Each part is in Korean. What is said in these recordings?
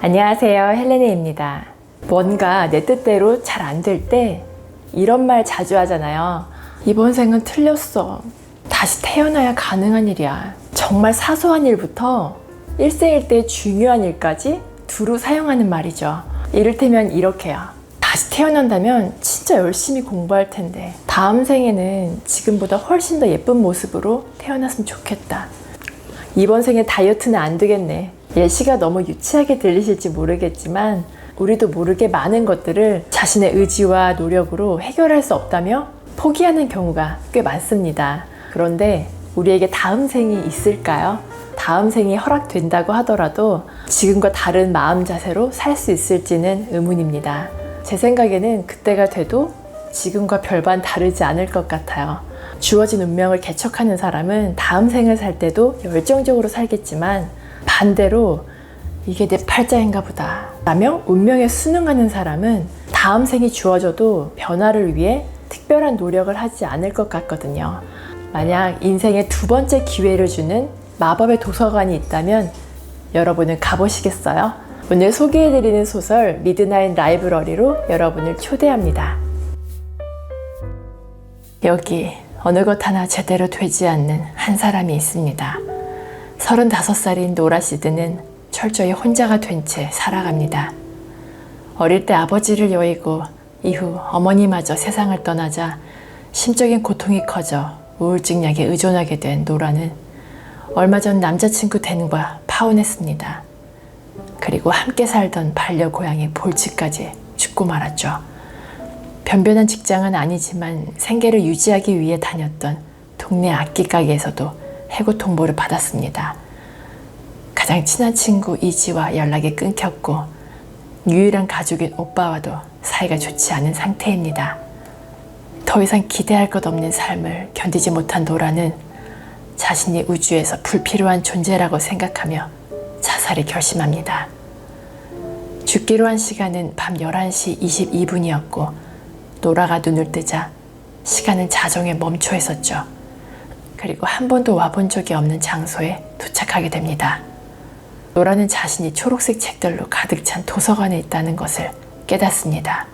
안녕하세요, 헬레네입니다. 뭔가 내 뜻대로 잘 안 될 때 이런 말 자주 하잖아요. 이번 생은 틀렸어. 다시 태어나야 가능한 일이야. 정말 사소한 일부터 일생일대의 중요한 일까지 두루 사용하는 말이죠. 이를테면 이렇게요. 다시 태어난다면 진짜 열심히 공부할 텐데 다음 생에는 지금보다 훨씬 더 예쁜 모습으로 태어났으면 좋겠다. 이번 생에 다이어트는 안 되겠네. 예시가 너무 유치하게 들리실지 모르겠지만 우리도 모르게 많은 것들을 자신의 의지와 노력으로 해결할 수 없다며 포기하는 경우가 꽤 많습니다. 그런데 우리에게 다음 생이 있을까요? 다음 생이 허락된다고 하더라도 지금과 다른 마음 자세로 살 수 있을지는 의문입니다. 제 생각에는 그때가 돼도 지금과 별반 다르지 않을 것 같아요. 주어진 운명을 개척하는 사람은 다음 생을 살 때도 열정적으로 살겠지만 반대로 이게 내 팔자인가 보다 라며 운명에 순응하는 사람은 다음 생이 주어져도 변화를 위해 특별한 노력을 하지 않을 것 같거든요. 만약 인생에 두 번째 기회를 주는 마법의 도서관이 있다면 여러분은 가보시겠어요? 오늘 소개해드리는 소설 미드나잇 라이브러리로 여러분을 초대합니다. 여기 어느 것 하나 제대로 되지 않는 한 사람이 있습니다. 35살인 노라 시드는 철저히 혼자가 된 채 살아갑니다. 어릴 때 아버지를 여의고 이후 어머니마저 세상을 떠나자 심적인 고통이 커져 우울증 약에 의존하게 된 노라는 얼마 전 남자친구 댄과 파혼했습니다. 그리고 함께 살던 반려고양이 볼치까지 죽고 말았죠. 변변한 직장은 아니지만 생계를 유지하기 위해 다녔던 동네 악기 가게에서도 해고 통보를 받았습니다. 가장 친한 친구 이지와 연락이 끊겼고 유일한 가족인 오빠와도 사이가 좋지 않은 상태입니다. 더 이상 기대할 것 없는 삶을 견디지 못한 노라는 자신이 우주에서 불필요한 존재라고 생각하며 자살을 결심합니다. 죽기로 한 시간은 밤 11시 22분이었고 노라가 눈을 뜨자 시간은 자정에 멈춰 있었죠. 그리고 한 번도 와본 적이 없는 장소에 도착하게 됩니다. 노라는 자신이 초록색 책들로 가득 찬 도서관에 있다는 것을 깨닫습니다.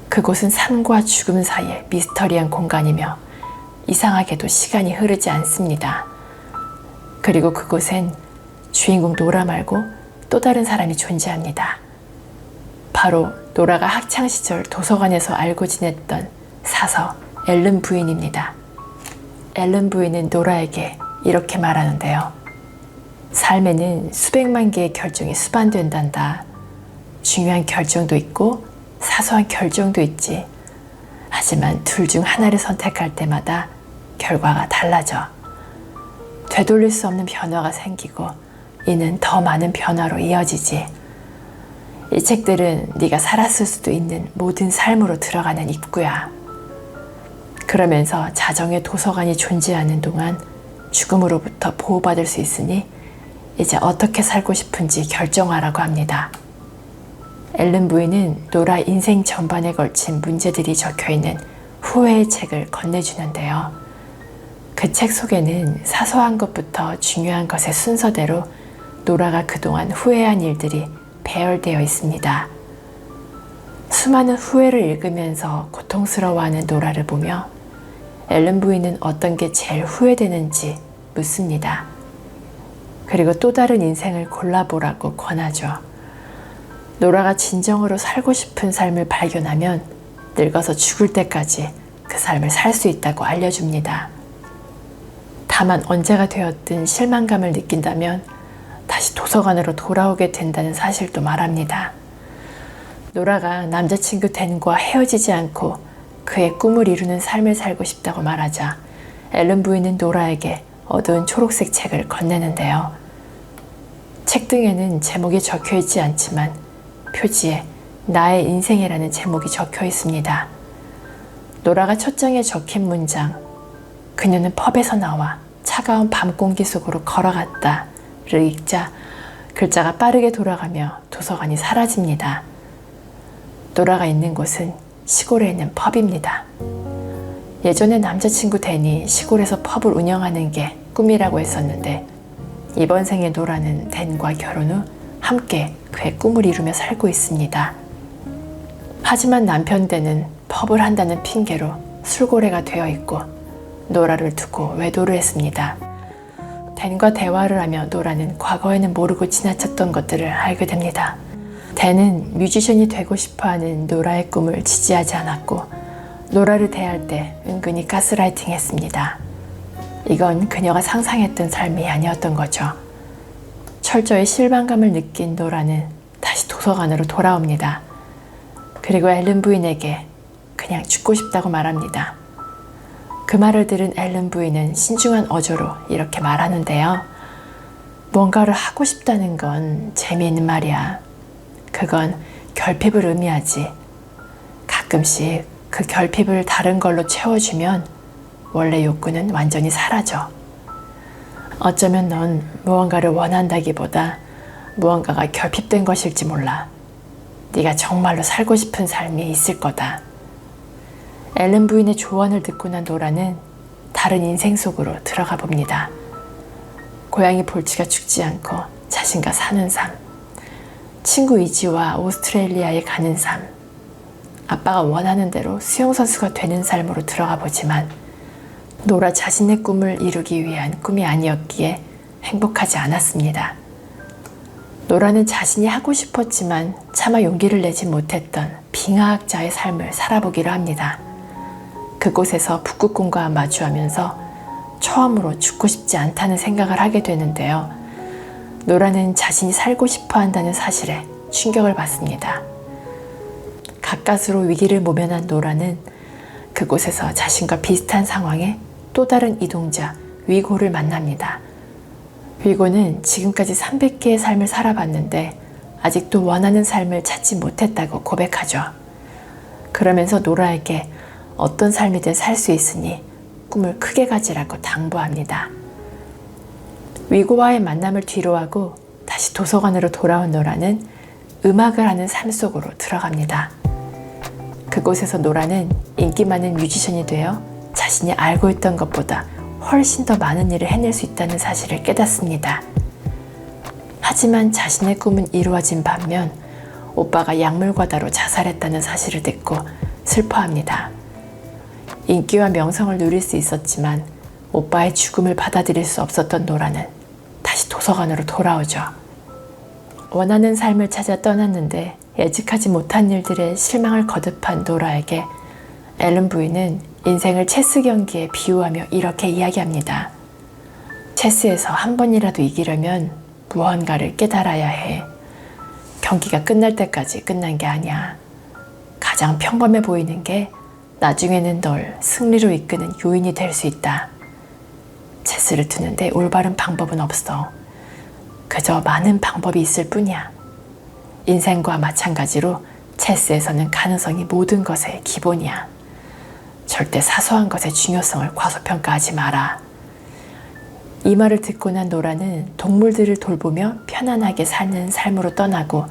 그곳은 삶과 죽음 사이의 미스터리한 공간이며 이상하게도 시간이 흐르지 않습니다. 그리고 그곳엔 주인공 노라 말고 또 다른 사람이 존재합니다. 바로 노라가 학창시절 도서관에서 알고 지냈던 사서 앨런 부인입니다. 앨런 부인은 노라에게 이렇게 말하는데요. 삶에는 수백만 개의 결정이 수반된단다. 중요한 결정도 있고 사소한 결정도 있지. 하지만 둘 중 하나를 선택할 때마다 결과가 달라져. 되돌릴 수 없는 변화가 생기고 이는 더 많은 변화로 이어지지. 이 책들은 네가 살았을 수도 있는 모든 삶으로 들어가는 입구야. 그러면서 자정의 도서관이 존재하는 동안 죽음으로부터 보호받을 수 있으니 이제 어떻게 살고 싶은지 결정하라고 합니다. 앨런 부인은 노라 인생 전반에 걸친 문제들이 적혀있는 후회의 책을 건네주는데요. 그 책 속에는 사소한 것부터 중요한 것의 순서대로 노라가 그동안 후회한 일들이 배열되어 있습니다. 수많은 후회를 읽으면서 고통스러워하는 노라를 보며 앨런 부인은 어떤 게 제일 후회되는지 묻습니다. 그리고 또 다른 인생을 골라보라고 권하죠. 노라가 진정으로 살고 싶은 삶을 발견하면 늙어서 죽을 때까지 그 삶을 살 수 있다고 알려줍니다. 다만 언제가 되었든 실망감을 느낀다면 다시 도서관으로 돌아오게 된다는 사실도 말합니다. 노라가 남자친구 댄과 헤어지지 않고 그의 꿈을 이루는 삶을 살고 싶다고 말하자 앨런 부인은 노라에게 어두운 초록색 책을 건네는데요. 책 등에는 제목이 적혀 있지 않지만 표지에 나의 인생이라는 제목이 적혀 있습니다. 노라가 첫 장에 적힌 문장 그녀는 펍에서 나와 차가운 밤 공기 속으로 걸어갔다를 읽자 글자가 빠르게 돌아가며 도서관이 사라집니다. 노라가 있는 곳은 시골에 있는 펍입니다. 예전에 남자친구 댄이 시골에서 펍을 운영하는 게 꿈이라고 했었는데 이번 생에 노라는 댄과 결혼 후 함께 그의 꿈을 이루며 살고 있습니다. 하지만 남편 댄은 펍을 한다는 핑계로 술고래가 되어 있고 노라를 두고 외도를 했습니다. 댄과 대화를 하며 노라는 과거에는 모르고 지나쳤던 것들을 알게 됩니다. 댄은 뮤지션이 되고 싶어하는 노라의 꿈을 지지하지 않았고 노라를 대할 때 은근히 가스라이팅 했습니다. 이건 그녀가 상상했던 삶이 아니었던 거죠. 철저히 실망감을 느낀 노라는 다시 도서관으로 돌아옵니다. 그리고 앨런 부인에게 그냥 죽고 싶다고 말합니다. 그 말을 들은 앨런 부인은 신중한 어조로 이렇게 말하는데요. 뭔가를 하고 싶다는 건 재미있는 말이야. 그건 결핍을 의미하지. 가끔씩 그 결핍을 다른 걸로 채워주면 원래 욕구는 완전히 사라져. 어쩌면 넌 무언가를 원한다기보다 무언가가 결핍된 것일지 몰라. 네가 정말로 살고 싶은 삶이 있을 거다. 앨런 부인의 조언을 듣고 난 노라는 다른 인생 속으로 들어가 봅니다. 고양이 볼치가 죽지 않고 자신과 사는 삶, 친구 이지와 오스트레일리아에 가는 삶, 아빠가 원하는 대로 수영선수가 되는 삶으로 들어가 보지만 노라 자신의 꿈을 이루기 위한 꿈이 아니었기에 행복하지 않았습니다. 노라는 자신이 하고 싶었지만 차마 용기를 내지 못했던 빙하학자의 삶을 살아보기로 합니다. 그곳에서 북극곰과 마주하면서 처음으로 죽고 싶지 않다는 생각을 하게 되는데요. 노라는 자신이 살고 싶어 한다는 사실에 충격을 받습니다. 가까스로 위기를 모면한 노라는 그곳에서 자신과 비슷한 상황에 또 다른 이동자 위고를 만납니다. 위고는 지금까지 300개의 삶을 살아봤는데 아직도 원하는 삶을 찾지 못했다고 고백하죠. 그러면서 노라에게 어떤 삶이든 살 수 있으니 꿈을 크게 가지라고 당부합니다. 위고와의 만남을 뒤로하고 다시 도서관으로 돌아온 노라는 음악을 하는 삶 속으로 들어갑니다. 그곳에서 노라는 인기 많은 뮤지션이 되어 자신이 알고 있던 것보다 훨씬 더 많은 일을 해낼 수 있다는 사실을 깨닫습니다. 하지만 자신의 꿈은 이루어진 반면 오빠가 약물과다로 자살했다는 사실을 듣고 슬퍼합니다. 인기와 명성을 누릴 수 있었지만 오빠의 죽음을 받아들일 수 없었던 노라는 다시 도서관으로 돌아오죠. 원하는 삶을 찾아 떠났는데 예측하지 못한 일들에 실망을 거듭한 노라에게 앨런 부인은 인생을 체스 경기에 비유하며 이렇게 이야기합니다. 체스에서 한 번이라도 이기려면 무언가를 깨달아야 해. 경기가 끝날 때까지 끝난 게 아니야. 가장 평범해 보이는 게 나중에는 널 승리로 이끄는 요인이 될 수 있다. 체스를 두는데 올바른 방법은 없어. 그저 많은 방법이 있을 뿐이야. 인생과 마찬가지로 체스에서는 가능성이 모든 것의 기본이야. 절대 사소한 것의 중요성을 과소평가하지 마라. 이 말을 듣고 난 노라는 동물들을 돌보며 편안하게 사는 삶으로 떠나고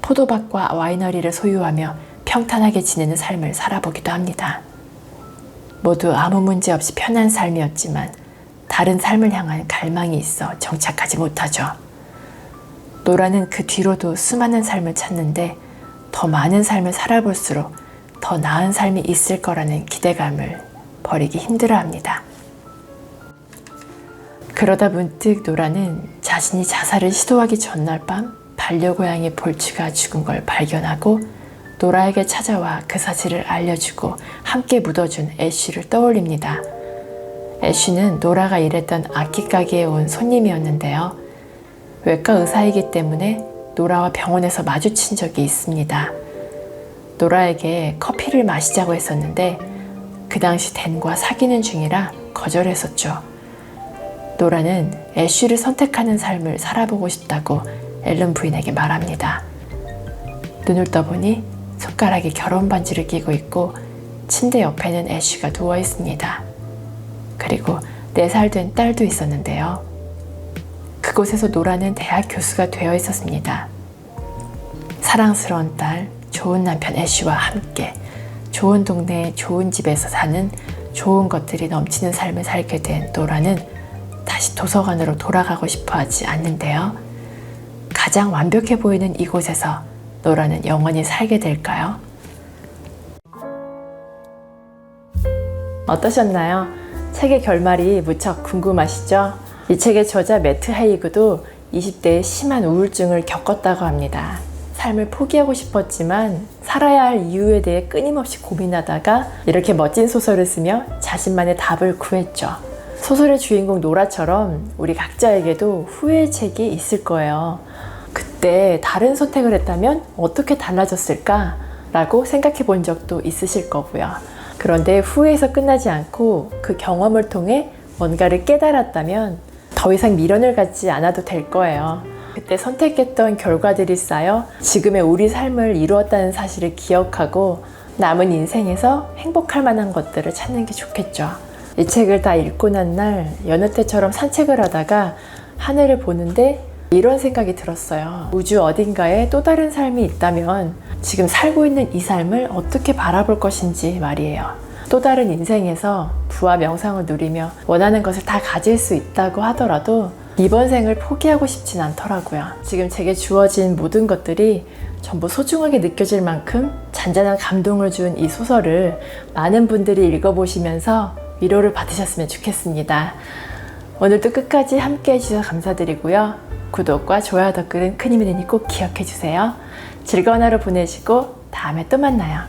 포도밭과 와이너리를 소유하며 평탄하게 지내는 삶을 살아보기도 합니다. 모두 아무 문제 없이 편한 삶이었지만 다른 삶을 향한 갈망이 있어 정착하지 못하죠. 노라는 그 뒤로도 수많은 삶을 찾는데 더 많은 삶을 살아볼수록 더 나은 삶이 있을 거라는 기대감을 버리기 힘들어합니다. 그러다 문득 노라는 자신이 자살을 시도하기 전날 밤 반려고양이 볼츠가 죽은 걸 발견하고 노라에게 찾아와 그 사실을 알려주고 함께 묻어준 애쉬를 떠올립니다. 애쉬는 노라가 일했던 악기 가게에 온 손님이었는데요. 외과 의사이기 때문에 노라와 병원에서 마주친 적이 있습니다. 노라에게 커피를 마시자고 했었는데 그 당시 댄과 사귀는 중이라 거절했었죠. 노라는 애쉬를 선택하는 삶을 살아보고 싶다고 앨런 부인에게 말합니다. 눈을 떠보니 손가락에 결혼 반지를 끼고 있고 침대 옆에는 애쉬가 누워 있습니다. 그리고 4살 된 딸도 있었는데요. 그곳에서 노라는 대학 교수가 되어 있었습니다. 사랑스러운 딸, 좋은 남편 애쉬와 함께 좋은 동네에 좋은 집에서 사는 좋은 것들이 넘치는 삶을 살게 된 노라는 다시 도서관으로 돌아가고 싶어 하지 않는데요. 가장 완벽해 보이는 이곳에서 노라는 영원히 살게 될까요? 어떠셨나요? 책의 결말이 무척 궁금하시죠? 이 책의 저자 매트 하이그도 20대에 심한 우울증을 겪었다고 합니다. 삶을 포기하고 싶었지만 살아야 할 이유에 대해 끊임없이 고민하다가 이렇게 멋진 소설을 쓰며 자신만의 답을 구했죠. 소설의 주인공 노라처럼 우리 각자에게도 후회의 책이 있을 거예요. 그때 다른 선택을 했다면 어떻게 달라졌을까? 라고 생각해 본 적도 있으실 거고요. 그런데 후회에서 끝나지 않고 그 경험을 통해 뭔가를 깨달았다면 더 이상 미련을 갖지 않아도 될 거예요. 그때 선택했던 결과들이 쌓여 지금의 우리 삶을 이루었다는 사실을 기억하고 남은 인생에서 행복할 만한 것들을 찾는 게 좋겠죠. 이 책을 다 읽고 난 날 여느 때처럼 산책을 하다가 하늘을 보는데 이런 생각이 들었어요. 우주 어딘가에 또 다른 삶이 있다면 지금 살고 있는 이 삶을 어떻게 바라볼 것인지 말이에요. 또 다른 인생에서 부와 명상을 누리며 원하는 것을 다 가질 수 있다고 하더라도 이번 생을 포기하고 싶진 않더라고요. 지금 제게 주어진 모든 것들이 전부 소중하게 느껴질 만큼 잔잔한 감동을 준 이 소설을 많은 분들이 읽어보시면서 위로를 받으셨으면 좋겠습니다. 오늘도 끝까지 함께 해주셔서 감사드리고요. 구독과 좋아요, 댓글은 큰 힘이 되니 꼭 기억해주세요. 즐거운 하루 보내시고 다음에 또 만나요.